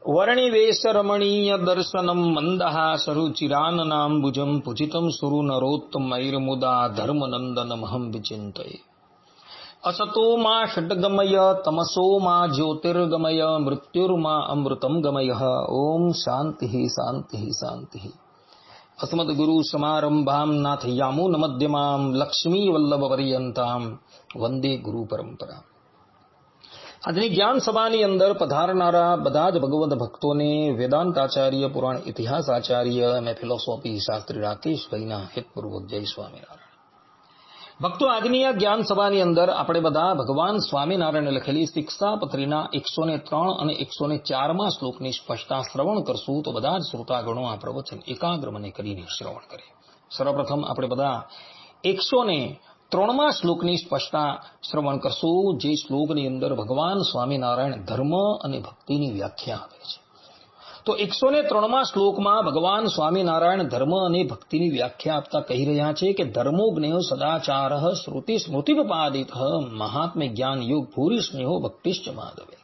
વર્ણિવેશ રમણીય દર્શનમ મંદહાસરુચિરાનનાંબુજમ પૂજિતમ સુરુ નરોત્તમૈર્મુદા ધર્મનંદનમહં વિચિંતયે. असतो मा षड्गमय तमसो मा ज्योतिर्गमय मृत्युर्मा अमृतं गमय. ओम शांति शांति शांति. अस्मद्गुरु समारंभां नाथयामो नमध्यमां लक्ष्मी वल्लभ पर्यंतां वंदे गुरु परंपरा. આજની જ્ઞાન સભાની અંદર પધારનારા બધા જ ભગવદ ભક્તોને વેદાંતાચાર્ય પુરાણ ઇતિહાસ આચાર્ય અને ફિલોસોફી શાસ્ત્રી રાકેશભાઈના હિતપૂર્વક જય સ્વામિનારાયણ. ભક્તો, આજની આ જ્ઞાન સભાની અંદર આપણે બધા ભગવાન સ્વામિનારાયણ લખેલી શિક્ષાપત્રીના 103 અને 104માં શ્લોકની સ્પષ્ટતા શ્રવણ કરશું. તો બધા જ શ્રોતાગણો આ પ્રવચન એકાગ્ર મને કરીને શ્રવણ કરે. સર્વપ્રથમ આપણે બધા 103માં શ્લોકની સ્પષ્ટતા શ્રવણ કરશું, જે શ્લોકની અંદર ભગવાન સ્વામિનારાયણ ધર્મ અને ભક્તિની વ્યાખ્યા આપે છે. તો 103માં શ્લોકમાં ભગવાન સ્વામિનારાયણ ધર્મ અને ભક્તિની વ્યાખ્યા આપતા કહી રહ્યા છે કે ધર્મોજ્ઞેય સદાચાર શ્રુતિ સ્મૃતિપાદિત મહાત્મ્ય જ્ઞાન યોગ ભૂરી સ્નેહો ભક્તિશ્ચ માધવે.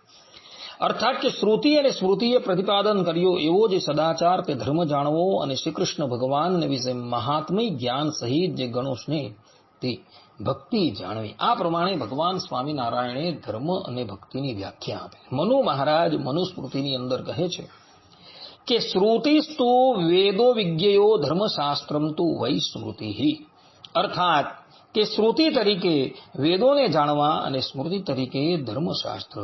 અર્થાત કે શ્રુતિ અને સ્મૃતિએ પ્રતિપાદન કર્યો એવો જે સદાચાર તે ધર્મ જાણવો અને શ્રી કૃષ્ણ ભગવાનને વિશે મહાત્મ્ય જ્ઞાન સહિત જે ગણો સ્નેહ તે ભક્તિ જાણવી. આ પ્રમાણે ભગવાન સ્વામિનારાયણે ધર્મ અને ભક્તિની વ્યાખ્યા આપે. મનુ મહારાજ મનુસ્મૃતિની અંદર કહે છે કે શ્રુતિસ્તુ વેદો વિજ્ઞેયો ધર્મશાસ્ત્રમ તુ વૈ સ્મૃતિ. અર્થાત કે શ્રુતિ તરીકે વેદોને જાણવા અને સ્મૃતિ તરીકે ધર્મશાસ્ત્ર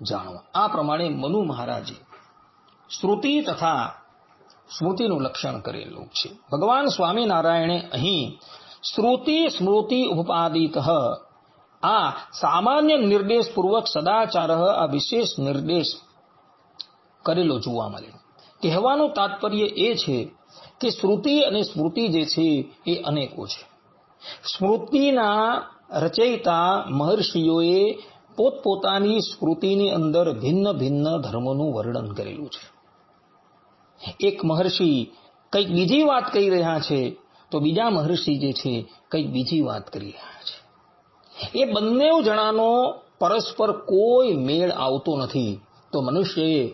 જાણવા. આ પ્રમાણે મનુ મહારાજે શ્રુતિ તથા સ્મૃતિનું લક્ષણ કરેલું છે. ભગવાન સ્વામિનારાયણે અહીં શ્રુતિ સ્મૃતિ ઉપાદિત આ સામાન્ય નિર્દેશ પૂર્વક સદાચાર આ વિશેષ નિર્દેશ કરેલો જોવા મળે. કહેવાનું તાત્પર્ય એ છે કે શ્રુતિ અને સ્મૃતિ જે છે એ અનેકો છે. સ્મૃતિના રચયિતા મહર્ષિઓએ પોતપોતાની સ્મૃતિની અંદર ભિન્ન ભિન્ન ધર્મોનું વર્ણન કરેલું છે. એક મહર્ષિ કંઈક બીજી વાત કહી રહ્યા છે તો બીજા મહર્ષિ જે છે કંઈક બીજી વાત કરી રહ્યા છે. એ બંને જણાનો પરસ્પર કોઈ મેળ આવતો નથી. તો મનુષ્યએ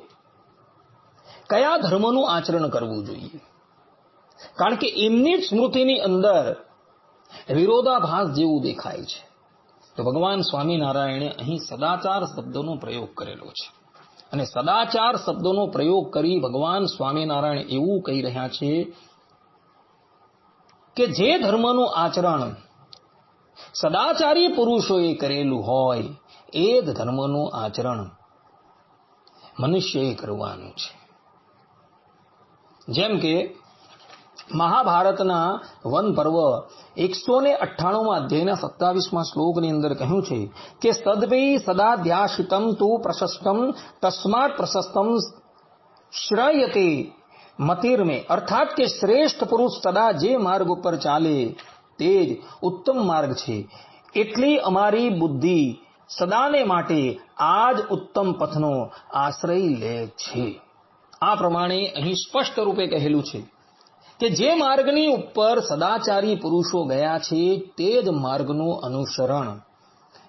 કયા ધર્મનું આચરણ કરવું જોઈએ? કારણ કે એમની જ સ્મૃતિની અંદર વિરોધાભાસ જેવું દેખાય છે. તો ભગવાન સ્વામિનારાયણે અહીં સદાચાર શબ્દનો પ્રયોગ કરેલો છે. અને સદાચાર શબ્દનો પ્રયોગ કરી ભગવાન સ્વામિનારાયણ એવું કહી રહ્યા છે કે જે ધર્મનું આચરણ સદાચારી પુરુષોએ કરેલું હોય એ જ ધર્મનું આચરણ મનુષ્યએ કરવાનું છે. જેમ કે મહાભારતના વન પર્વ 198માં અધ્યાયના 27માં શ્લોકની અંદર કહ્યું છે કે સદભી સદાધ્યાશિતમ તુ પ્રશસ્તમ તસ્માત પ્રશસ્તમ શ્રયતે મતિર્મે. અર્થાત કે શ્રેષ્ઠ પુરુષ સદા જે માર્ગ ઉપર ચાલે તે જ ઉત્તમ માર્ગ છે. એટલી અમારી બુદ્ધિ સદાને માટે આ જ ઉત્તમ પથનો આશ્રય લે છે. આ પ્રમાણે અહીં સ્પષ્ટ રૂપે કહેલું છે કે જે માર્ગની ઉપર સદાચારી પુરુષો ગયા છે તે જ માર્ગનું અનુસરણ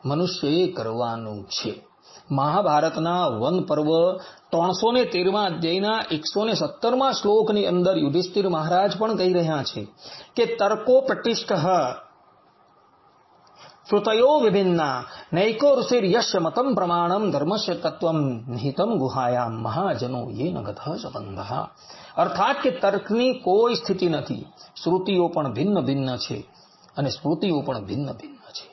મનુષ્યએ કરવાનું છે. મહાભારતના વન પર્વ 313માં અધ્યાયના 117માં શ્લોકની અંદર યુધિષ્ઠિર મહારાજ પણ કહી રહ્યા છે કે તર્કો પ્રતિષ્ઠ શ્રુતયો વિભિન્ના નૈકો ઋષિર યશ મતમ પ્રમાણમ ધર્મસ્ય તત્વમ નિહિતમ ગુહાયામ મહાજનો યેન ગતઃ સંબંધઃ. અર્થાત કે તર્કની કોઈ સ્થિતિ નથી. શ્રુતિઓ પણ ભિન્ન ભિન્ન છે અને સ્મૃતિઓ પણ ભિન્ન ભિન્ન છે.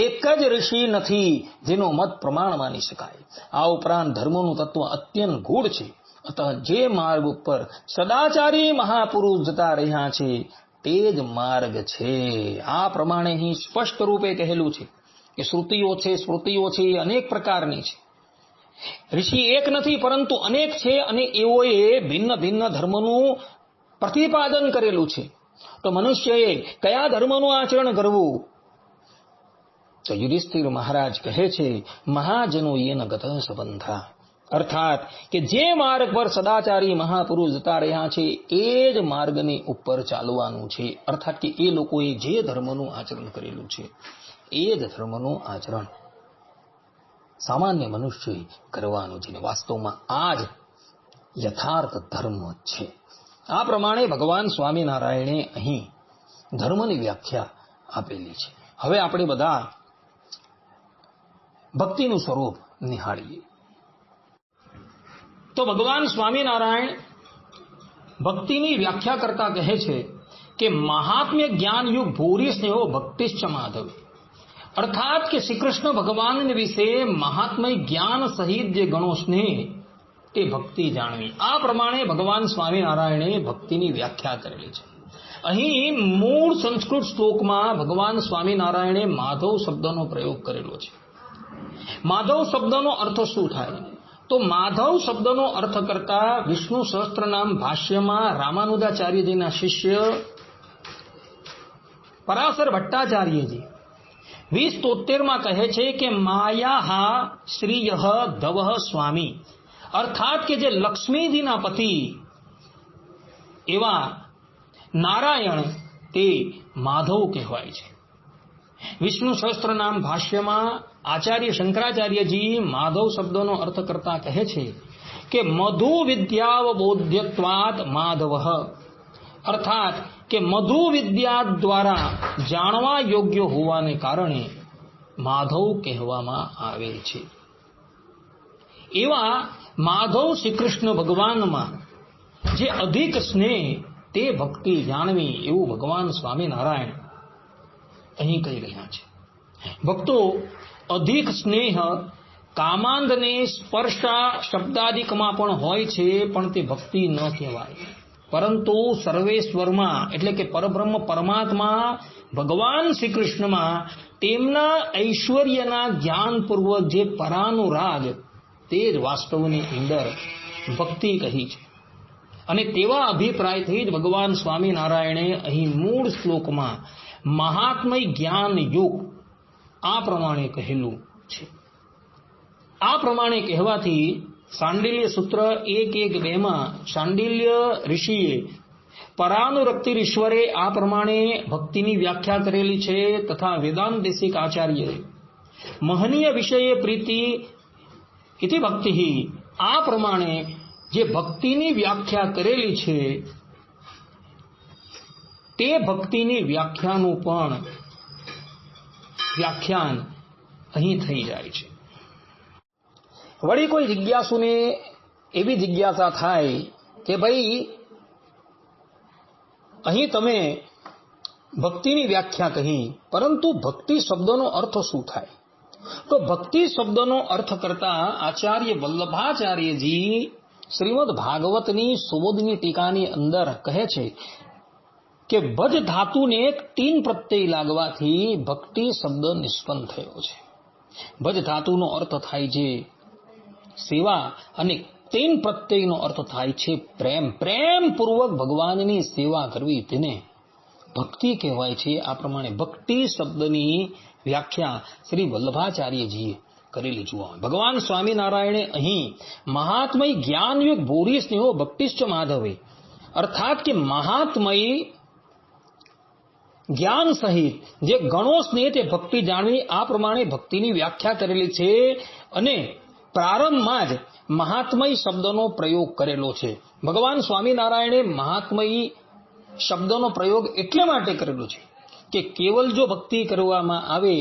એક જ ઋષિ નથી જેનો મત પ્રમાણ માની શકાય. આ ઉપરાંત ધર્મનું તત્વ અત્યંત ગૂઢ છે. અતઃ જે માર્ગ ઉપર સદાચારી મહાપુરુષ જતા રહ્યા છે તે જ માર્ગ છે. આ પ્રમાણે અહીં સ્પષ્ટ રૂપે કહેલું છે કે શ્રુતિઓ છે સ્મૃતિઓ છે એ અનેક પ્રકારની છે. ઋષિ એક નથી પરંતુ અનેક છે અને એઓએ ભિન્ન ભિન્ન ધર્મનું પ્રતિપાદન કરેલું છે. તો મનુષ્યએ કયા ધર્મનું આચરણ કરવું? તો યુધિષ્ઠિર મહારાજ કહે છે મહાજનો યેન ગતઃ સંબંધા. અર્થાત કે જે માર્ગ પર સદાચારી મહાપુરુષ જતા રહ્યા છે એ જ માર્ગની ઉપર ચાલવાનું છે. અર્થાત કે એ લોકોએ જે ધર્મનું આચરણ કરેલું છે એ જ ધર્મનું આચરણ સામાન્ય મનુષ્ય કરવાનું છે. વાસ્તવમાં આ જ યથાર્થ ધર્મ છે. આ પ્રમાણે ભગવાન સ્વામિનારાયણે અહીં ધર્મની વ્યાખ્યા આપેલી છે. હવે આપણે બધા ભક્તિનું સ્વરૂપ નિહાળીએ. તો ભગવાન સ્વામિનારાયણ ભક્તિની વ્યાખ્યા કરતા કહે છે કે મહાત્મ્ય જ્ઞાન યુગ ભૂરી સ્નેહો ભક્તિશ્ચ માધવ. અર્થાત કે શ્રી કૃષ્ણ ભગવાનને વિશે મહાત્મય જ્ઞાન સહિત જે ગણો સ્નેહ તે ભક્તિ જાણવી. આ પ્રમાણે ભગવાન સ્વામિનારાયણે ભક્તિની વ્યાખ્યા કરેલી છે. અહીં મૂળ સંસ્કૃત શ્લોકમાં ભગવાન સ્વામિનારાયણે માધવ શબ્દનો પ્રયોગ કરેલો છે. માધવ શબ્દનો અર્થ શું થાય? તો માધવ શબ્દનો અર્થ કરતા વિષ્ણુ સહસ્ત્રનામ ભાષ્યમાં રામાનુજાચાર્યજીના શિષ્ય પરાશર ભટ્ટાચાર્યજી 2073માં કહે છે કે માયા શ્રીયઃ ધવઃ સ્વામી, અર્થાત કે જે લક્ષ્મીજીના પતિ એવા નારાયણ તે માધવ કહેવાય છે. વિષ્ણુ સહસ્ત્રનામ ભાષ્યમાં આચાર્ય શંકરાચાર્યજી માધવ શબ્દનો અર્થ કરતા કહે છે કે મધુ વિદ્યાવબોધ્યત્વાત માધવ, અર્થાત કે મધુ વિદ્યા દ્વારા જાણવા યોગ્ય હોવાને કારણે માધવ કહેવામાં આવે છે. એવા માધવ શ્રી કૃષ્ણ ભગવાનમાં જે અધિક સ્નેહ તે ભક્તિ જાણવી, એવું ભગવાન સ્વામિનારાયણ અહીં કહી રહ્યા છે. ભક્તો, અધિક સ્નેહ કામાંદને સ્પર્શા શબ્દાદિકમાં પણ હોય છે, પણ તે ભક્તિ ન કહેવાય. પરંતુ સર્વેશ્વરમાં એટલે કે પરબ્રહ્મ પરમાત્મા ભગવાન શ્રી કૃષ્ણમાં તેમના ઐશ્વર્યના જ્ઞાનપૂર્વક જે પરાનુરાગ તે જ વાસ્તવની અંદર ભક્તિ કહી છે. અને તેવા અભિપ્રાયથી જ ભગવાન સ્વામિનારાયણે અહીં મૂળ શ્લોકમાં મહાત્મય જ્ઞાન યુગ આ પ્રમાણે કહેલું છે. આ પ્રમાણે કહેવાથી શાંડિલ્ય સૂત્ર 1.1.2માં શાંડિલ્ય ઋષિએ પરાનુરક્તિ ઈશ્વરે આ પ્રમાણે ભક્તિની વ્યાખ્યા કરેલી છે, તથા વેદાંત દેશિક આચાર્યએ મહનીય વિષયે પ્રીતિ ઇતિ ભક્તિ આ પ્રમાણે જે ભક્તિની વ્યાખ્યા કરેલી છે તે ભક્તિની વ્યાખ્યાનું પણ વ્યાખ્યાન અહીં થઈ જાય છે. વળી કોઈ જિજ્ઞાસુને એવી જિજ્ઞાસા થાય કે ભાઈ અહીં તમે ભક્તિની વ્યાખ્યા કહી, પરંતુ ભક્તિ શબ્દનો અર્થ શું થાય? તો ભક્તિ શબ્દનો અર્થ કરતા આચાર્ય વલ્લભાચાર્યજી શ્રીમદ ભાગવતની સુબોધની ટીકાની અંદર કહે છે કે ભજ ધાતુને તીન પ્રત્યય લાગવાથી ભક્તિ શબ્દ નિષ્પન્ન થયો છે. ભજ ધાતુનો અર્થ થાય છે સેવા અને તીન પ્રત્યયનો અર્થ થાય છે પ્રેમ. પ્રેમપૂર્વક ભગવાનની સેવા કરવી તેને ભક્તિ કહેવાય છે. આ પ્રમાણે ભક્તિ શબ્દની વ્યાખ્યા શ્રી વલ્લભાચાર્યજીએ કરેલી જોવા. ભગવાન સ્વામિનારાયણે અહીં મહાત્મય જ્ઞાનયુગ ભૂરી સ્નેહો ભક્તિશ્ચ માધવે, અર્થાત કે મહાત્મય જ્ઞાન સહિત જે ગણો સ્નેહ તે ભક્તિ જાણવી, આ પ્રમાણે ભક્તિની વ્યાખ્યા કરેલી છે. અને પ્રારંભમાં જ મહાત્મય શબ્દનો પ્રયોગ કરેલો છે. ભગવાન સ્વામિનારાયણે મહાત્મય શબ્દનો પ્રયોગ એટલે માટે કરેલો છે કે કેવલ જો ભક્તિ કરવામાં આવે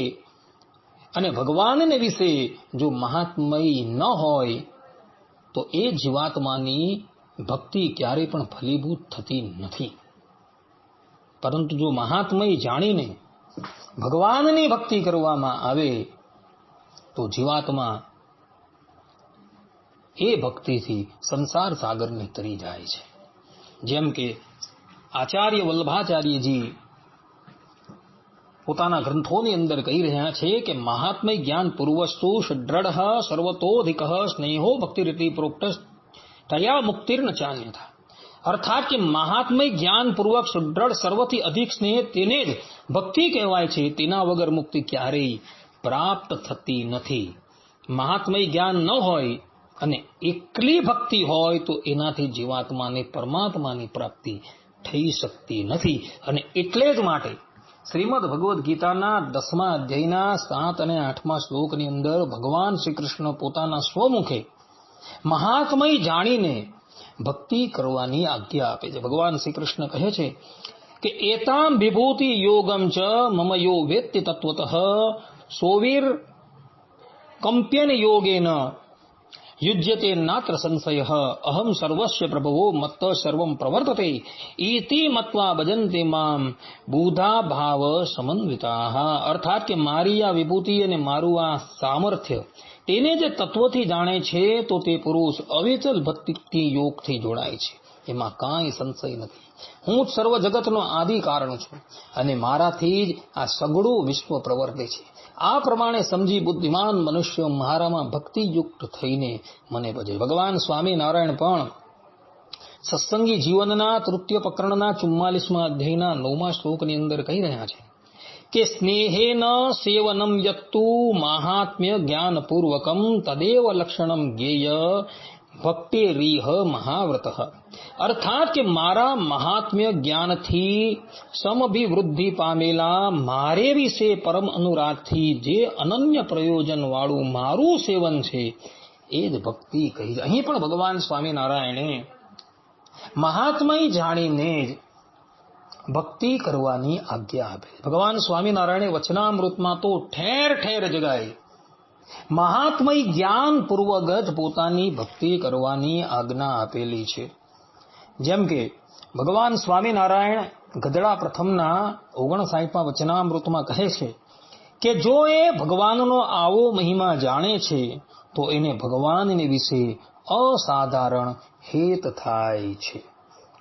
અને ભગવાનને વિશે જો મહાત્મય ન હોય તો એ જીવાત્માની ભક્તિ ક્યારેય પણ ફલીભૂત થતી નથી. પરંતુ જો મહાત્મય જાણીને ભગવાનની ભક્તિ કરવામાં આવે તો જીવાત્મા એ ભક્તિથી સંસાર સાગરને તરી જાય છે. જેમ કે આચાર્ય વલ્લભાચાર્યજી પોતાના ગ્રંથોની અંદર કહી રહ્યા છે કે મહાત્મય જ્ઞાન પૂર્વસ્તુ સુદ્રઢ સર્વતોધિક સ્નેહો ભક્તિરીતિ પ્રોક્ત તયા મુક્તિર્ન ચાન્યથા. અર્થાત કે મહાત્મય જ્ઞાન પૂર્વક સુદ્રઢ સર્વથી અધિક સ્નેહ તેને જ ભક્તિ કહેવાય છે. તેના વગર મુક્તિ ક્યારેય પ્રાપ્ત થતી નથી. મહાત્મય જ્ઞાન ન હોય અને એકલી ભક્તિ હોય તો એનાથી જીવાત્માને પરમાત્માની પ્રાપ્તિ થઈ શકતી નથી. અને એટલે જ માટે શ્રીમદ ભગવદ્ ગીતાના 10મા અધ્યાયના 7 અને 8મા શ્લોકની અંદર ભગવાન શ્રી કૃષ્ણ પોતાના સ્વમુખે મહાત્મય જાણીને ભક્તિ કરવાની આજ્ઞા આપે છે. ભગવાન શ્રી કૃષ્ણ કહે છે કે એતામ વિભૂતિ યોગમ ચ મમ યો વેત્તિ તત્વતઃ સોવીર કંપ્યન યોગેન યુજ્યતે નાત્ર સંશયઃ અહમ સર્વસ્ય પ્રભવો મત્ત સર્વં પ્રવર્તતે ઇતિ મત્વા ભજન્તે મામ બુધા ભાવ સમન્વિતાઃ. અર્થાત કે મારી આ વિભૂતિ અને મારું આ સામર્થ્ય તેને જે તત્વથી જાણે છે તો તે પુરુષ અવિચલ ભક્તિ યોગથી જોડાય છે. એમાં કાંઈ સંશય નથી. હું જ સર્વ જગતનો આદિ કારણ છું અને મારાથી જ આ સગળું વિશ્વ પ્રવર્તે છે. આ પ્રમાણે સમજી બુદ્ધિમાન મનુષ્યો મારામાં ભક્તિયુક્ત થઈને મને ભજે. ભગવાન સ્વામિનારાયણ પણ સત્સંગી જીવનના તૃતીય પ્રકરણના 44મા અધ્યાયના 9મા શ્લોકની અંદર કહી રહ્યા છે કે સ્નેહેન સેવનમ યત્તુ મહાત્મ્ય જ્ઞાનપૂર્વકમ તદેવ લક્ષણમ જ્ઞેય ભક્તિ રીહ મહાવ્રત. અર્થાત કે મારા મહાત્મ્ય જ્ઞાનથી સમભિવૃદ્ધિ પામેલા મારે વિશે પરમ અનુરાગથી જે અનન્ય પ્રયોજન વાળું મારું સેવન છે એ જ ભક્તિ કહી. અહીં પણ ભગવાન સ્વામિનારાયણે મહાત્મય જાણીને જ ભક્તિ કરવાની આજ્ઞા આપે. ભગવાન સ્વામિનારાયણે વચનામૃતમાં તો ઠેર ઠેર જગાએ મહાત્મય જ્ઞાન પૂર્વક જ પોતાની ભક્તિ કરવાની આજ્ઞા આપેલી છે. જેમ કે ભગવાન સ્વામિનારાયણ ગધડા પ્રથમના 59મા વચનામૃતમાં કહે છે કે જો એ ભગવાનનો આવો મહિમા જાણે છે તો એને ભગવાનને વિશે અસાધારણ હેત થાય છે.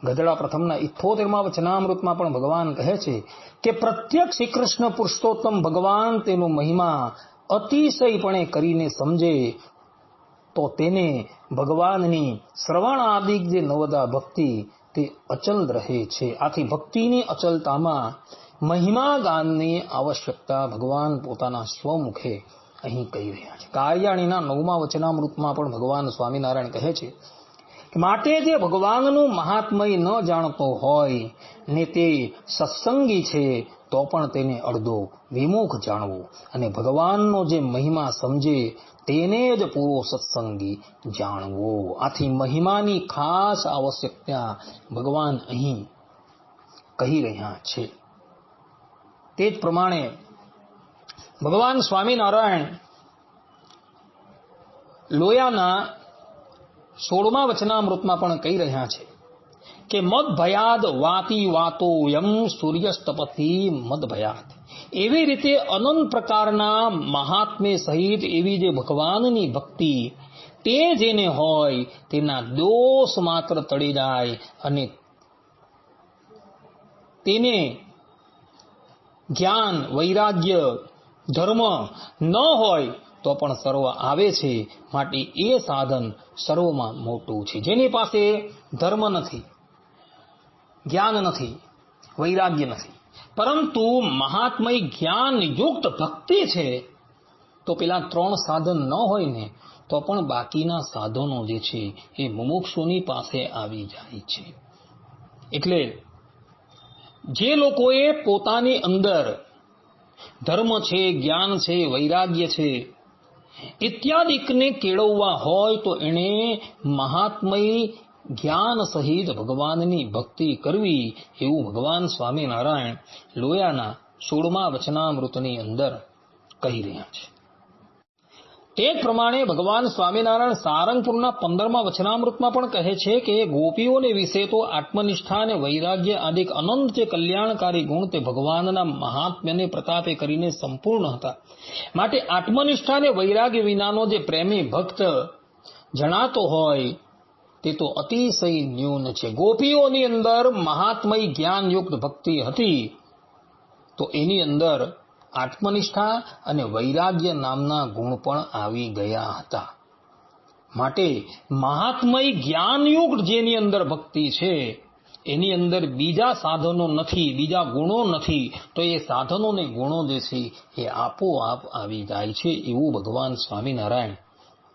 ગધડા પ્રથમના 78મા વચનામૃતમાં પણ ભગવાન કહે છે કે પ્રત્યક્ષ શ્રી કૃષ્ણ પુરુષોત્તમ ભગવાન તેનો મહિમા અતિશયપણે કરીને સમજે તો તેને ભગવાનની શ્રવણ આદિક જે નવદા ભક્તિ તે અચલ રહે છે. આથી ભક્તિની અચલતામાં મહિમા ગાનની આવશ્યકતા ભગવાન પોતાના સ્વમુખે અહીં કહી રહ્યા છે. કાર્યાણીના 9મા વચનામૃતમાં પણ ભગવાન સ્વામિનારાયણ કહે છે કે માટે જે ભગવાનનું મહાત્મય ન જાણતો હોય ને તે સત્સંગી છે તો પણ તેને અડધો વિમુખ જાણવો અને ભગવાનનો જે મહિમા સમજે તેને જ પૂરો સત્સંગી જાણવો. આથી મહિમાની ખાસ આવશ્યકતા ભગવાન અહીં કહી રહ્યા છે. તે જ પ્રમાણે ભગવાન સ્વામિનારાયણ લોયાના 16મા વચનામૃતમાં પણ કહી રહ્યા છે કે મદ ભયાદ વાતી વાતો યમ સૂર્યસ્તપતિ મદ ભયાદ. એવી રીતે અનંત પ્રકારના મહાત્મ્ય સહિત એવી જે ભગવાનની ભક્તિ તે જેને હોય તેના દોષ માત્ર તળી જાય અને તેને જ્ઞાન વૈરાગ્ય ધર્મ ન હોય તો પણ સર્વ આવે છે. માટે એ સાધન સર્વમાં મોટું છે. જેની પાસે ધર્મ નથી, જ્ઞાન નથી, વૈરાગ્ય નથી, પરંતુ મહાત્મય જ્ઞાન યુક્ત ભક્તિ છે તો પેલા 3 સાધન ન હોય ને તો પણ બાકીના સાધનો જે છે એ મુમુક્ષુની પાસે આવી જાય છે. એટલે જે લોકોએ પોતાની અંદર ધર્મ છે, જ્ઞાન છે, વૈરાગ્ય છે ઇત્યાદિકને કેળવવા હોય તો એણે મહાત્મય જ્ઞાન સહિત ભગવાનની ભક્તિ કરવી એવું ભગવાન સ્વામિનારાયણ લોયાના 16મા વચનામૃતની અંદર કહી રહ્યા છે. તે જ પ્રમાણે ભગવાન સ્વામિનારાયણ સારંગપુરના 15મા વચનામૃતમાં પણ કહે છે કે ગોપીઓને વિશે તો આત્મનિષ્ઠા અને વૈરાગ્ય આદિક અનંત જે કલ્યાણકારી ગુણ તે ભગવાનના મહાત્મ્યને પ્રતાપે કરીને સંપૂર્ણ હતા. માટે આત્મનિષ્ઠા અને વૈરાગ્ય વિનાનો જે પ્રેમી ભક્ત જણાતો હોય તે તો અતિશય ન્યૂન છે. ગોપીઓની અંદર મહાત્મય જ્ઞાનયુક્ત ભક્તિ હતી તો એની અંદર આત્મનિષ્ઠા અને વૈરાગ્ય નામના ગુણ પણ આવી ગયા હતા. માટે મહાત્મય જ્ઞાનયુક્ત જેની અંદર ભક્તિ છે એની અંદર બીજા સાધનો નથી, બીજા ગુણો નથી, તો એ સાધનો ને ગુણો જે છે એ આપોઆપ આવી જાય છે એવું ભગવાન સ્વામિનારાયણ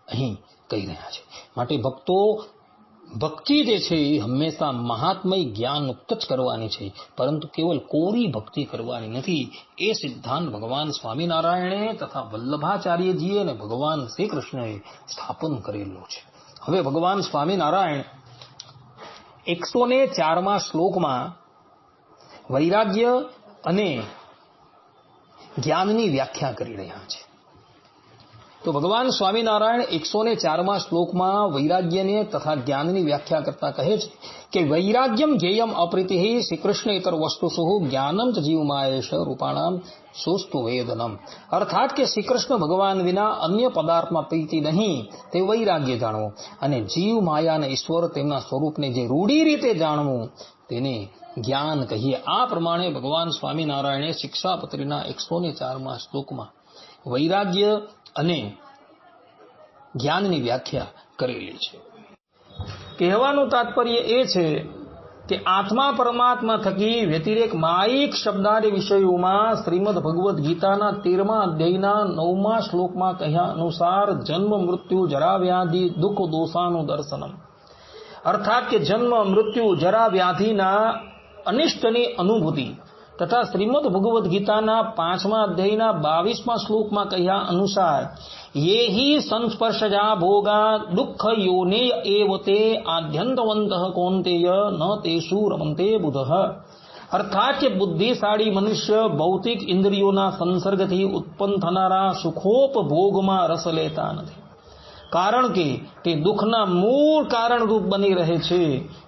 અહીં કહી રહ્યા છે. માટે ભક્તો ભક્તિ જે છે એ હંમેશા મહાત્મય જ્ઞાનયુક્ત જ કરવાની છે, પરંતુ કેવલ કોરી ભક્તિ કરવાની નથી. એ સિદ્ધાંત ભગવાન સ્વામિનારાયણે તથા વલ્લભાચાર્યજીએ અને ભગવાન શ્રી કૃષ્ણએ સ્થાપન કરેલો છે. હવે ભગવાન સ્વામિનારાયણ 104માં શ્લોકમાં વૈરાગ્ય અને જ્ઞાનની વ્યાખ્યા કરી રહ્યા છે. તો ભગવાન સ્વામિનારાયણ 104માં શ્લોકમાં વૈરાગ્યને તથા જ્ઞાનની વ્યાખ્યા કરતા કહે છે કે વૈરાગ્યમ જ્ઞેયમ અપ્રીતિ શ્રી કૃષ્ણ ઇતર વસ્તુસુ જ્ઞાનમ ચ જીવમાયેશ રૂપાણામ સુસ્તુ વેદનમ. અર્થાત કે શ્રી કૃષ્ણ ભગવાન વિના અન્ય પદાર્થમાં પ્રીતિ નહીં તે વૈરાગ્ય જાણવું, અને જીવ માયા અને ઈશ્વર તેમના સ્વરૂપને જે રૂઢી રીતે જાણવું તેને જ્ઞાન કહીએ. આ પ્રમાણે ભગવાન સ્વામિનારાયણે શિક્ષાપત્રીના 104માં શ્લોકમાં વૈરાગ્ય અને જ્ઞાનની વ્યાખ્યા કરેલી છે. કહેવાનું તાત્પર્ય એ છે કે આત્મા પરમાત્મા થકી વ્યતિરેક માયિક શબ્દાદિ વિષયોમાં શ્રીમદ ભગવદ્ ગીતાના 13મા અધ્યાયના 9મા શ્લોકમાં કહ્યા અનુસાર જન્મ મૃત્યુ જરા વ્યાધિ દુઃખ દોષાનું દર્શનમ. અર્થાત કે જન્મ મૃત્યુ જરા વ્યાધિના અનિષ્ટની અનુભૂતિ તથા શ્રીમદ ભગવદ્ ગીતાના 5મા અધ્યાયના 22મા શ્લોકમાં કહ્યા અનુસાર યેહી સંસ્પર્શજા ભોગા દુઃખ યોનેય એવતે આદ્યંતવંતઃ કૌંતેય ન તેષુ રમંતે બુધઃ. અર્થાત કે બુદ્ધિશાળી મનુષ્ય ભૌતિક ઇન્દ્રિયોના સંસર્ગથી ઉત્પન્ન થનારા સુખોપભોગમાં રસ લેતા નથી, કારણ કે તે દુઃખના મૂળ કારણરૂપ બની રહે છે.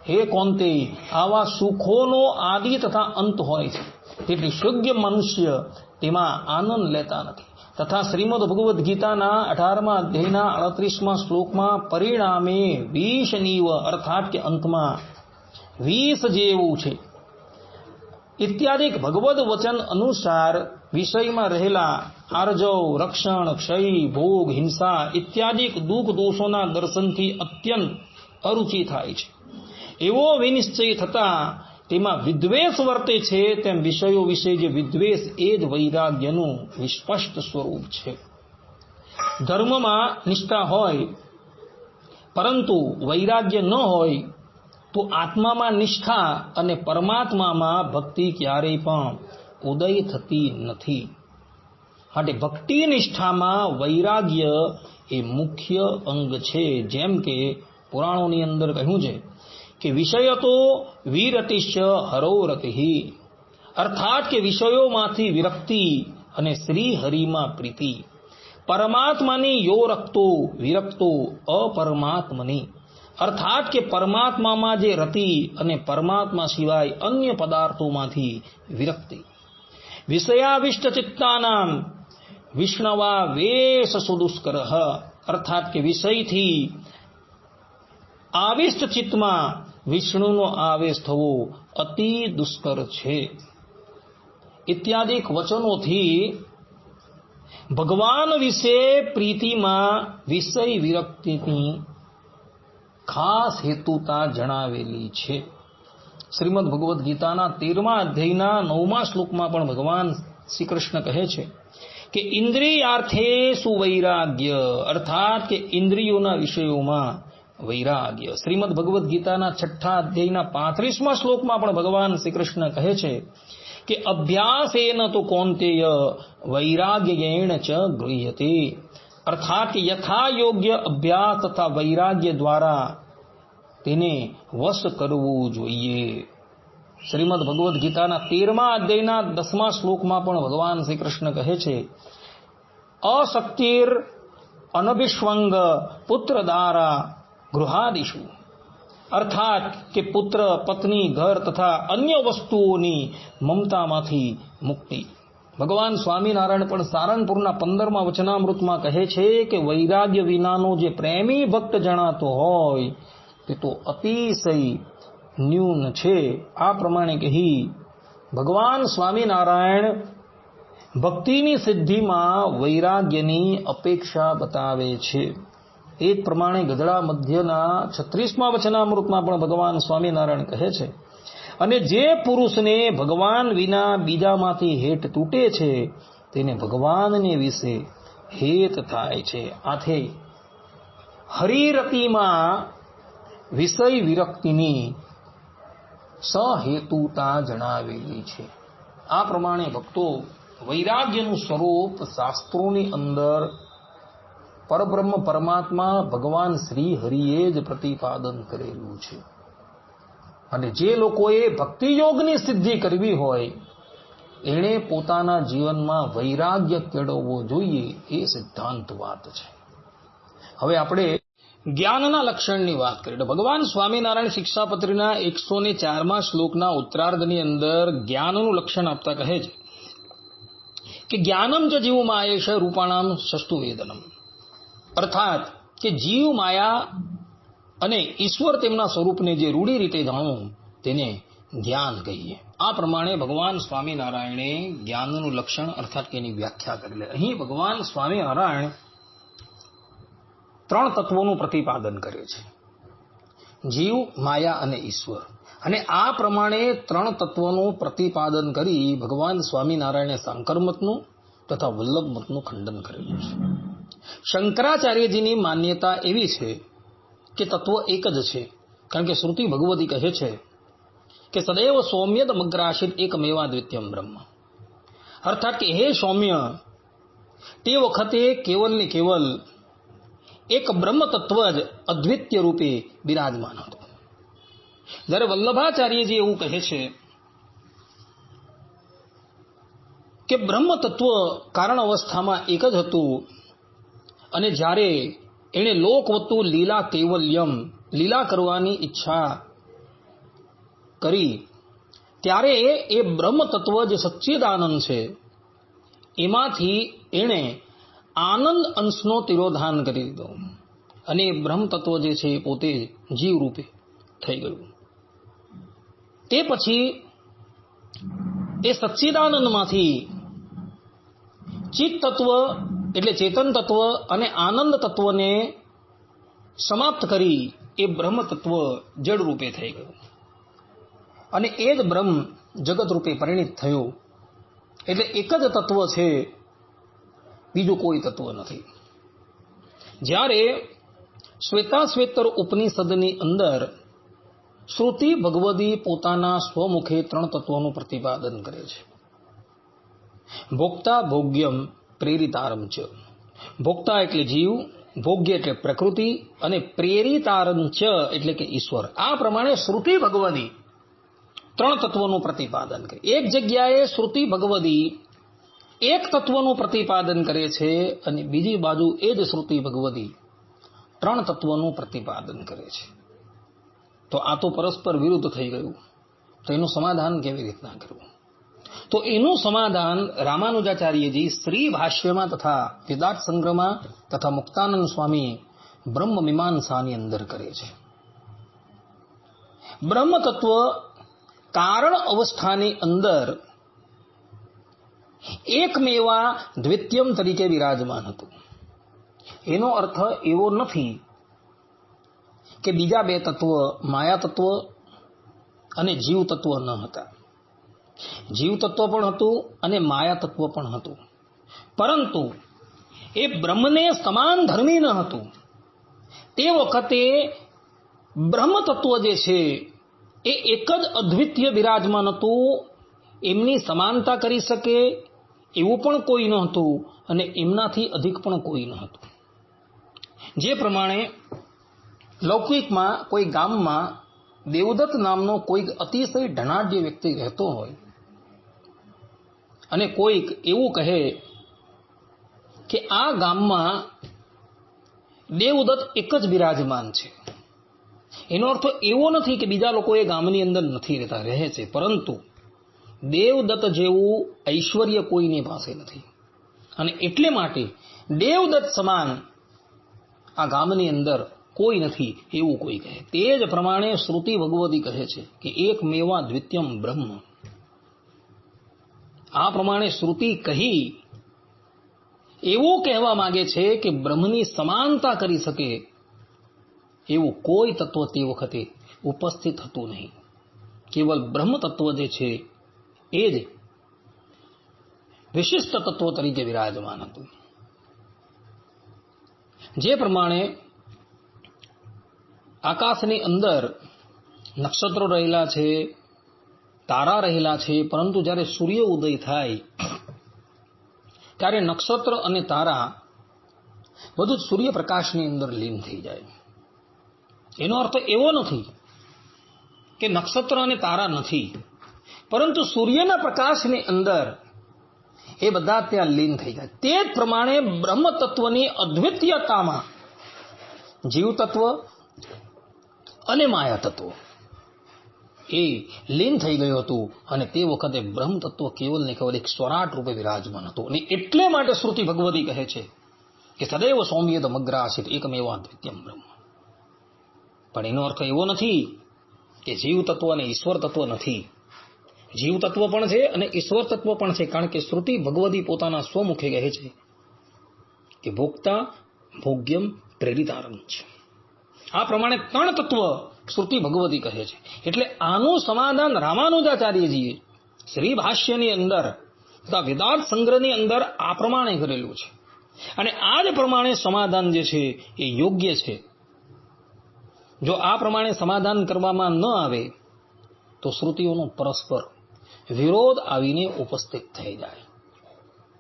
હે કૌંતેય, આવા સુખોનો આદિ તથા અંત હોય છે, તેથી શુદ્ધ મનુષ્ય તેમાં આનંદ લેતા નથી. તથા શ્રીમદ ભગવદ્ ગીતાના 18મા અધ્યાયના 38મા શ્લોકમાં પરિણામે વિષનીવ, અર્થાત કે અંતમાં વિષ જેવું છે ઇત્યાદિક ભગવદ વચન અનુસાર વિષયમાં રહેલા આર્જવ, રક્ષણ, ક્ષય, ભોગ, હિંસા ઇત્યાદિક દુઃખ દોષોના દર્શનથી અત્યંત અરુચિ થાય છે. એવો વિનિશ્ચય થતા તેમાં વિદ્વેષ વર્તે છે, તેમ વિષયો વિશે જે વિદ્વેષ એ જ વૈરાગ્યનું વિસ્પષ્ટ સ્વરૂપ છે. ધર્મમાં નિષ્ઠા હોય પરંતુ વૈરાગ્ય ન હોય તો આત્મામાં નિષ્ઠા અને પરમાત્મામાં ભક્તિ ક્યારેય પણ ઉદય થતી નથી. માટે ભક્તિ નિષ્ઠામાં વૈરાગ્ય એ મુખ્ય અંગ છે. જેમ કે પુરાણોની અંદર કહ્યું છે કે વિષયતો વિરતિશ્ચ હરો રતિઃ, અર્થાત કે વિષયોમાંથી વિરક્તિ અને શ્રી હરિમાં પ્રીતિ. પરમાત્માની યો રક્તો વિરક્તો અપરમાત્મની, અર્થાત કે પરમાત્મામાં જે રતિ અને પરમાત્મા સિવાય અન્ય પદાર્થોમાંથી વિરક્તિ. વિષયાવિષ્ટ ચિત્તાનામ વિષ્ણવા વેશ સુદુષ્કરઃ, અર્થાત કે વિષયથી આવિષ્ટ ચિત્તમાં વિષ્ણુનો આવેશ થવો અતિ દુષ્કર છે. ઇત્યાદિક વચનોથી ભગવાન વિશે પ્રીતિમાં વિષય વિરક્તિની ખાસ હેતુતા જણાવેલી છે. શ્રીમદ ભગવદ્ ગીતાના 13મા અધ્યાયના 9મા શ્લોકમાં પણ ભગવાન શ્રી કૃષ્ણ કહે છે કે ઇન્દ્રિયાર્થે સુવૈરાગ્ય, અર્થાત કે ઇન્દ્રિયોના વિષયોમાં વૈરાગ્ય. શ્રીમદ ભગવદ્ ગીતાના 6ઠા અધ્યાયના 35મા શ્લોકમાં પણ ભગવાન શ્રી કૃષ્ણ કહે છે કે અભ્યાસેન તો કૌંતેય વૈરાગ્યેણ ચ ગૃહ્યતે, અર્થાત કે યથા યોગ્ય અભ્યાસ તથા વૈરાગ્ય દ્વારા તેને વશ કરવું જોઈએ. શ્રીમદ ભગવદ્ ગીતાના 13મા અધ્યાયના 10મા શ્લોકમાં પણ ભગવાન શ્રી કૃષ્ણ કહે છે અશક્તિર અનભિષ્વંગ પુત્ર દારા ગૃહાદિષુ, અર્થાત કે પુત્ર, પત્ની, ઘર તથા અન્ય વસ્તુઓની મમતામાંથી મુક્તિ. ભગવાન સ્વામિનારાયણ પણ સારંગપુરના 15મા વચનામૃતમાં કહે છે કે વૈરાગ્ય વિનાનો જે પ્રેમી ભક્ત જણાતો હોય તે તો અતિશય ન્યૂન છે. આ પ્રમાણે કહી ભગવાન સ્વામિનારાયણ ભક્તિની સિદ્ધિમાં વૈરાગ્યની અપેક્ષા બતાવે છે. એ જ પ્રમાણે ગધડા મધ્યના 36મા વચનામૃતમાં પણ ભગવાન સ્વામિનારાયણ કહે છે અને જે પુરુષને ભગવાન વિના બીજામાંથી હેત તૂટે છે તેને ભગવાનને વિશે હેત થાય છે. આથી હરિરતિમાં વિષય વિરક્તિની સહેતુતા જણાવેલી છે. આ પ્રમાણે ભક્તો વૈરાગ્યનું સ્વરૂપ શાસ્ત્રોની અંદર પરબ્રહ્મ પરમાત્મા ભગવાન શ્રી હરિએ જ પ્રતિપાદન કરેલું છે. અને જે લોકોએ ભક્તિ યોગની સિદ્ધિ કરવી હોય એણે પોતાના જીવનમાં વૈરાગ્ય કેળવવો જોઈએ, એ સિદ્ધાંત વાત છે. હવે આપણે જ્ઞાનના લક્ષણની વાત કરીએ તો ભગવાન સ્વામિનારાયણ શિક્ષાપત્રીના 104મા શ્લોકના ઉત્તરાર્ધની અંદર જ્ઞાનનું લક્ષણ આપતા કહે છે કે જ્ઞાનમ જ જીવ માયેશ રૂપાણામ સસ્તુ વેદનમ, અર્થાત કે જીવ માયા અને ઈશ્વર તેમના સ્વરૂપને જે રૂઢી રીતે જાણવું તેને જ્ઞાન કહીએ. આ પ્રમાણે ભગવાન સ્વામિનારાયણે જ્ઞાનનું લક્ષણ અર્થાત તેની વ્યાખ્યા કરી લે. અહીં ભગવાન સ્વામિનારાયણ 3 તત્વોનું પ્રતિપાદન કરે છે, જીવ, માયા અને ઈશ્વર. અને આ પ્રમાણે 3 તત્વોનું પ્રતિપાદન કરી ભગવાન સ્વામિનારાયણે શાંકર મતનું તથા વલ્લભ મતનું ખંડન કરેલું છે. શંકરાચાર્યજીની માન્યતા એવી છે કે તત્વ એક જ છે, કારણ કે શ્રુતિ ભગવતી કહે છે કે સદૈવ સૌમ્યદ મગ્રાશિત એકમેવા દ્વિતીયમ બ્રહ્મ, અર્થાત કે હે સૌમ્ય, તે વખતે કેવલ ને કેવલ એક બ્રહ્મ તત્વ જ અદ્વિતીય રૂપે બિરાજમાન હતું. જ્યારે વલ્લભાચાર્યજી એવું કહે છે કે બ્રહ્મ તત્વ કારણ અવસ્થામાં એક જ હતું અને જ્યારે એણે લોકવતું લીલા કૈવલ્યમ, લીલા કરવાની ઈચ્છા કરી ત્યારે એ બ્રહ્મ તત્વ જે સચ્ચિદાનંદ છે એમાંથી એણે આનંદ અંશનો તિરોધાન કરી દીધો અને બ્રહ્મ તત્વ જે છે એ પોતે જીવ રૂપે થઈ ગયું. તે પછી એ સચ્ચિદાનંદમાંથી ચિત્ત તત્વ એટલે ચેતન તત્વ અને આનંદ તત્વને સમાપ્ત કરી એ બ્રહ્મ તત્વ જડ રૂપે થઈ ગયું અને એ જ બ્રહ્મ જગત રૂપે પરિણિત થયું. એટલે એક જ તત્વ છે, બીજું કોઈ તત્વ નથી. જ્યારે શ્વેતાશ્વેતર ઉપનિષદની અંદર શ્રુતિ ભગવદી પોતાના સ્વમુખે 3 તત્વોનું પ્રતિપાદન કરે છે. ભોક્તા ભોગ્યમ પ્રેરિતારમ ચ, ભોક્તા એટલે જીવ, ભોગ્ય એટલે પ્રકૃતિ અને પ્રેરિતારમ ચ એટલે કે ઈશ્વર. આ પ્રમાણે શ્રુતિ ભગવદી 3 તત્વોનું પ્રતિપાદન કરે. એક જગ્યાએ શ્રુતિ ભગવદી એક તત્વનું પ્રતિપાદન કરે છે અને બીજી બાજુ એ જ શ્રુતિ ભગવદી 3 તત્વોનું પ્રતિપાદન કરે છે. તો આ તો પરસ્પર વિરુદ્ધ થઈ ગયું. તો એનું સમાધાન કેવી રીતના કરવું? તો એનું સમાધાન રામાનુજાચાર્યજી શ્રી ભાષ્યમાં તથા વેદાંત સંગ્રહમાં તથા મુક્તાનંદ સ્વામી બ્રહ્મ મીમાંસાની અંદર કરે છે. બ્રહ્મ તત્વ કારણ અવસ્થાની અંદર એકમેવા દ્વિતીયમ તરીકે વિરાજમાન હતું. એનો અર્થ એવો નથી કે બીજા 2 તત્વ માયા તત્વ અને જીવ તત્વ ન હતા. જીવ તત્વ પણ હતું અને માયા તત્વ પણ હતું, પરંતુ એ બ્રહ્મને સમાન ધર્મી ન હતું. તે વખતે બ્રહ્મ તત્વ જે છે એ એક જ અદ્વિતીય બિરાજમાન હતું. એમની સમાનતા કરી શકે એવું પણ કોઈ ન હતું અને એમનાથી અધિક પણ કોઈ ન હતું. જે પ્રમાણે લૌકિકમાં કોઈ ગામમાં દેવદત્ત નામનો કોઈક અતિશય ધનાઢ્ય વ્યક્તિ રહેતો હોય અને કોઈક એવું કહે કે આ ગામમાં દેવદત્ત એક જ બિરાજમાન છે. એનો અર્થ એવો નથી કે બીજા લોકો એ ગામની અંદર નથી રહેતા, રહે છે, પરંતુ દેવદત્ત જેવું ઐશ્વર્ય કોઈની પાસે નથી અને એટલે માટે દેવદત્ત સમાન આ ગામની અંદર કોઈ નથી એવું કોઈ કહે. તે જ પ્રમાણે શ્રુતિ ભગવતી કહે છે કે એક મેવા દ્વિતીયમ બ્રહ્મ. આ પ્રમાણે શ્રુતિ કહી એવું કહેવા માંગે છે કે બ્રહ્મની સમાનતા કરી શકે એવું કોઈ તત્વ તે વખતે ઉપસ્થિત હતું નહીં. કેવલ બ્રહ્મ તત્વ જે છે એ જ વિશિષ્ટ તત્વ તરીકે વિરાજમાન હતું. જે પ્રમાણે આકાશની અંદર નક્ષત્રો રહેલા છે, તારા રહેલા છે, પરંતુ જ્યારે સૂર્ય ઉદય થાય ત્યારે નક્ષત્ર અને તારા બધું જ સૂર્યપ્રકાશની અંદર લીન થઈ જાય. એનો અર્થ એવો નથી કે નક્ષત્ર અને તારા નથી, પરંતુ સૂર્યના પ્રકાશની અંદર એ બધા ત્યાં લીન થઈ જાય. તે જ પ્રમાણે બ્રહ્મ તત્વની અદ્વિતીયતામાં જીવ તત્વ અને માયા તત્વ એ લીન થઈ ગયું હતું, અને તે વખતે બ્રહ્મ તત્વ કેવલ ને કેવલ એક સ્વરાટ રૂપે વિરાજમાન હતું. અને એટલે માટે શ્રુતિ ભગવતી કહે છે કે સદૈવ સૌમ્યદમગ્રાસિત એકમેવ અદ્વિતીયમ બ્રહ્મ. પણ એનો અર્થ એવો નથી કે જીવ તત્વ અને ઈશ્વર તત્વ નથી. જીવ તત્વ પણ છે અને ઈશ્વર તત્વ પણ છે, કારણ કે શ્રુતિ ભગવતી પોતાના સ્વમુખે કહે છે કે ભોક્તા ભોગ્યમ પ્રેરિતારમ છે. આ પ્રમાણે ત્રણ તત્વ શ્રુતિ ભગવતી કહે છે. એટલે આનું સમાધાન રામાનુજાચાર્યજીએ શ્રી ભાષ્યની અંદર તથા વેદાંત સંગ્રહની અંદર આ પ્રમાણે કરેલું છે. અને આ જ પ્રમાણે સમાધાન જે છે એ યોગ્ય છે. જો આ પ્રમાણે સમાધાન કરવામાં ન આવે તો શ્રુતિઓનો પરસ્પર વિરોધ આવીને ઉપસ્થિત થઈ જાય.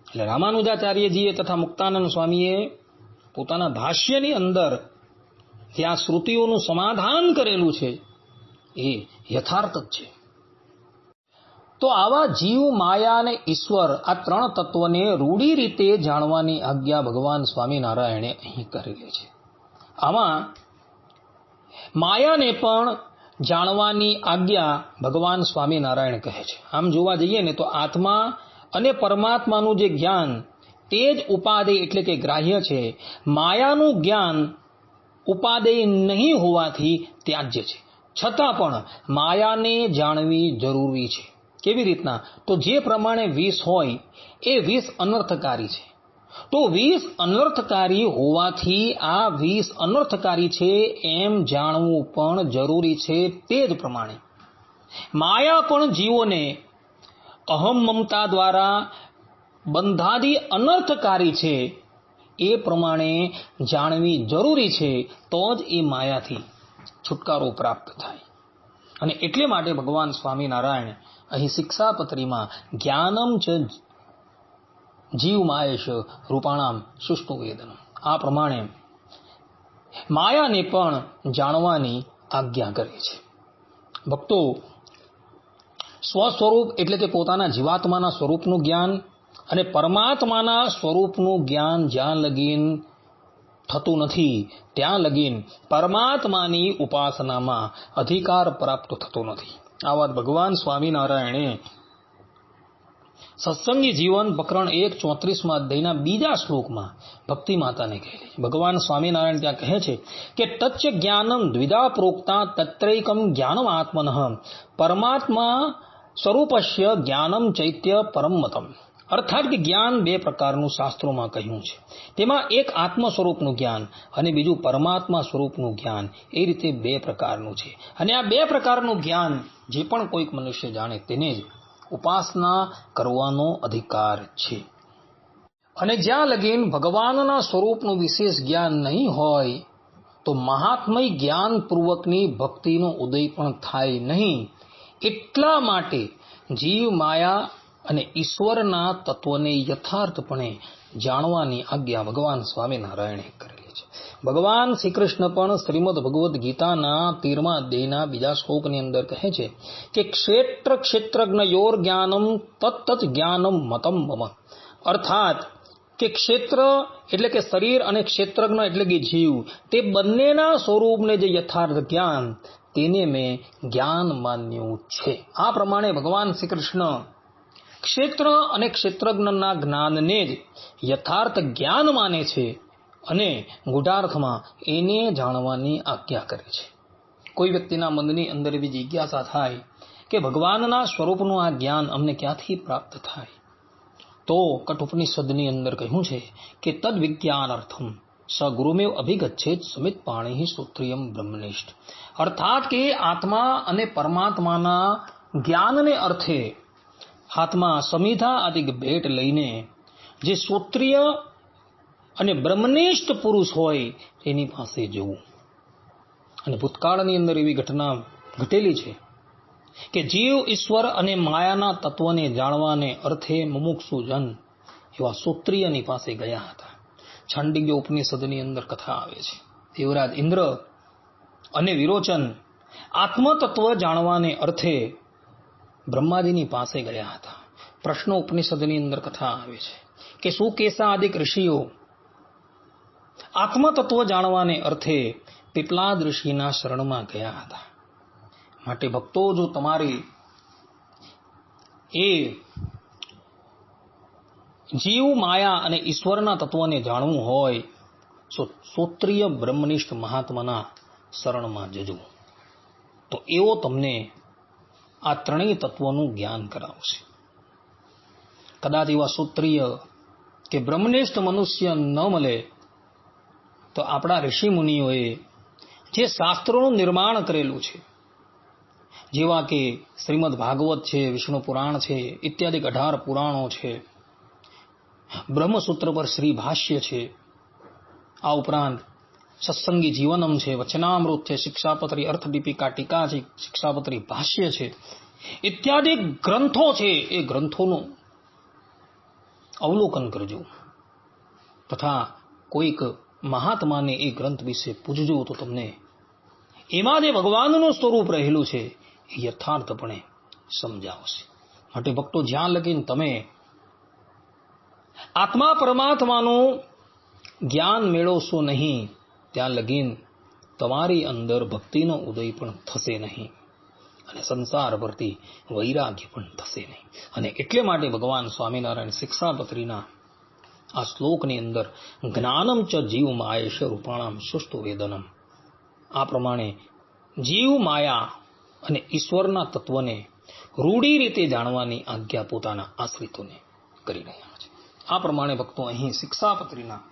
એટલે રામાનુજાચાર્યજીએ તથા મુક્તાનંદ સ્વામીએ પોતાના ભાષ્યની અંદર ત્યાં શ્રુતિઓનું સમાધાન કરેલું છે એ યથાર્થ જ છે. તો આવા જીવ, માયા અને ઈશ્વર આ ત્રણ તત્વને રૂઢી રીતે જાણવાની આજ્ઞા ભગવાન સ્વામિનારાયણે અહીં કરેલી છે. આમાં માયાને પણ જાણવાની આજ્ઞા ભગવાન સ્વામિનારાયણ કહે છે. આમ જોવા જઈએ ને તો આત્મા અને પરમાત્માનું જે જ્ઞાન તે જ ઉપાદેય એટલે કે ગ્રાહ્ય છે. માયાનું જ્ઞાન ઉપાદેય નહીં હોવાથી ત્યાજ્ય છે. છતાં પણ માયાને જાણવી જરૂરી છે. કેવી રીતના? તો જે પ્રમાણે વિષ હોય એ વિષ અનર્થકારી છે, તો વિષ અનર્થકારી હોવાથી આ વિષ અનર્થકારી છે એમ જાણવું પણ જરૂરી છે. તે જ પ્રમાણે માયા પણ જીવોને અહમ મમતા દ્વારા બંધાદી અનર્થકારી છે એ પ્રમાણે જાણવી જરૂરી છે, તો જ એ માયાથી છુટકારો પ્રાપ્ત થાય. અને એટલે માટે ભગવાન સ્વામિનારાયણ અહીં શિક્ષાપત્રીમાં જ્ઞાનમ ચ જીવ માયેશ રૂપાણામ સુષ્ટુ વેદનમ આ પ્રમાણે માયાને પણ જાણવાની આજ્ઞા કરે છે. ભક્તો, સ્વસ્વરૂપ એટલે કે પોતાના જીવાત્માના સ્વરૂપનું જ્ઞાન અને પરમાત્માના સ્વરૂપનું જ્ઞાન જ્યાં લગીન થતું નથી ત્યાં લગીન પરમાત્માની ઉપાસનામાં અધિકાર પ્રાપ્ત થતો નથી. આ વાત ભગવાન સ્વામિનારાયણે સત્સંગી જીવન પ્રકરણ 1:34 અધ્યાયના બીજા શ્લોકમાં ભક્તિ માતાને કહેલી. ભગવાન સ્વામિનારાયણ ત્યાં કહે છે કે તચ્ચ જ્ઞાનમ દ્વિધા પ્રોક્તા તત્રૈકમ જ્ઞાનમ આત્મનઃ પરમાત્મા સ્વરૂપસ્ય જ્ઞાનમ ચૈત્ય પરમમતમ. અર્થાત કે જ્ઞાન બે પ્રકારનું શાસ્ત્રોમાં કહ્યું છે. તેમાં એક આત્મ સ્વરૂપનું જ્ઞાન અને બીજું પરમાત્મા સ્વરૂપનું જ્ઞાન. એ રીતે બે પ્રકારનું છે. અને આ બે પ્રકારનું જ્ઞાન જે પણ કોઈક મનુષ્ય જાણે તેને જ ઉપાસના કરવાનો અધિકાર છે. અને જ્યાં લગીન ભગવાનના સ્વરૂપનું વિશેષ જ્ઞાન નહીં હોય તો મહાત્મય જ્ઞાન પૂર્વકની ભક્તિનો ઉદય પણ થાય નહીં. એટલા માટે જીવ, માયા અને ઈશ્વરના તત્વને યથાર્થપણે જાણવાની આજ્ઞા ભગવાન સ્વામિનારાયણે કરેલી છે. ભગવાન શ્રી કૃષ્ણ પણ શ્રીમદ ભગવદ્ ગીતાના 13મા અધ્યાયના બીજા શ્લોકની અંદર કહે છે કે ક્ષેત્ર ક્ષેત્રજ્ઞયોર જ્ઞાનમ તત્તત જ્ઞાનમ મતમ મમ. અર્થાત કે ક્ષેત્ર એટલે કે શરીર અને ક્ષેત્રજ્ઞ એટલે કે જીવ, તે બંનેના સ્વરૂપને જે યથાર્થ જ્ઞાન તેને મેં જ્ઞાન માન્યું છે. આ પ્રમાણે ભગવાન શ્રી કૃષ્ણ ક્ષેત્ર અને ક્ષેત્રજ્ઞના જ્ઞાનને જ યથાર્થ જ્ઞાન માને છે અને ગુઢાર્થમાં એને જાણવાની આજ્ઞા કરે છે. કોઈ વ્યક્તિના મનની અંદર એવી જિજ્ઞાસા થાય કે ભગવાનના સ્વરૂપનું આ જ્ઞાન અમને ક્યાંથી પ્રાપ્ત થાય, તો કઠોપનિષદની અંદર કહ્યું છે કે તદ વિજ્ઞાનાર્થમ સ ગુરુમેવ અભિગચ્છેત સમિત પાણી શ્રોત્રિયમ બ્રહ્મનિષ્ઠ. અર્થાત કે આત્મા અને પરમાત્માના જ્ઞાનને અર્થે હાથમાં સમિધા આદિ ભેટ લઈને જે શ્રોત્રિય અને બ્રહ્મનિષ્ઠ પુરુષ હોય તેની પાસે જવું. અને ભૂતકાળની અંદર એવી ઘટના ઘટેલી છે કે જીવ, ઈશ્વર અને માયાના તત્વને જાણવાને અર્થે મુમુક્ષુ જન એવા શ્રોત્રિયની પાસે ગયા હતા. છાંડિલ્ય ઉપનિષદની અંદર કથા આવે છે. દેવરાજ ઇન્દ્ર અને વિરોચન આત્મતત્વ જાણવાને અર્થે બ્રહ્માજીની પાસે ગયા હતા. પ્રશ્ન ઉપનિષદની અંદર કથા આવે છે કે સુકેશા આદિક ઋષિઓ આત્મતત્વ જાણવાને અર્થે પીપલાદ ઋષિના શરણમાં ગયા હતા. માટે ભક્તો, જો તમારી એ જીવ, માયા અને ઈશ્વરના તત્વને જાણવું હોય તો શ્રોત્રિય બ્રહ્મનિષ્ઠ મહાત્માના શરણમાં જજો. તો એવો તમને આ ત્રણેય તત્વોનું જ્ઞાન કરાવશે. કદાચ એવા શ્રોત્રિય કે બ્રહ્મનિષ્ઠ મનુષ્ય ન મળે તો આપણા ઋષિ મુનિઓએ જે શાસ્ત્રોનું નિર્માણ કરેલું છે, જેવા કે શ્રીમદ ભાગવત છે, વિષ્ણુ પુરાણ છે, ઇત્યાદિ 18 પુરાણો છે, બ્રહ્મસૂત્ર પર શ્રી ભાષ્ય છે, આ ઉપરાંત સત્સંગી જીવનમ છે, વચનામૃત છે, શિક્ષાપત્રી અર્થ દીપિકા ટીકા છે, શિક્ષાપત્રી ભાષ્ય છે, ઇત્યાદિ ગ્રંથો છે. એ ગ્રંથોનું અવલોકન કરજો તથા કોઈક મહાત્માને એ ગ્રંથ વિશે પૂછજો તો તમને એમાં જે ભગવાનનું સ્વરૂપ રહેલું છે એ યથાર્થપણે સમજાવશે. માટે ભક્તો, જ્યાં લગીન તમે આત્મા પરમાત્માનું જ્ઞાન મેળવશો નહીં ત્યાં લગીન તમારી અંદર ભક્તિનો ઉદય પણ થશે નહીં અને સંસાર પરથી વૈરાગ્ય પણ થશે નહીં. અને એટલે માટે ભગવાન સ્વામિનારાયણ શિક્ષાપત્રીના આ શ્લોકની અંદર જ્ઞાનમ ચ જીવ માયેશ રૂપાણામ સુષ્ટુ વેદનમ, આ પ્રમાણે જીવ, માયા અને ઈશ્વરના તત્વને રૂઢી રીતે જાણવાની આજ્ઞા પોતાના આશ્રિતોને કરી રહ્યા છે. આ પ્રમાણે ભક્તો, અહીં શિક્ષાપત્રીના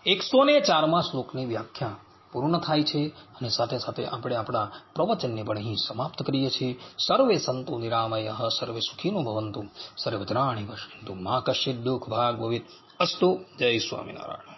104મા શ્લોકની વ્યાખ્યા પૂર્ણ થાય છે અને સાથે સાથે આપણે આપણા પ્રવચનને પણ અહીં સમાપ્ત કરીએ છીએ. સર્વે સંતો નિરામયઃ, સર્વે સુખીનો ભવંતુ, સર્વે ભદ્રાણિ પશ્યન્તુ, મા કશ્ચિદ દુઃખ ભાગ ભવેત. અસ્તુ. જય સ્વામિનારાયણ.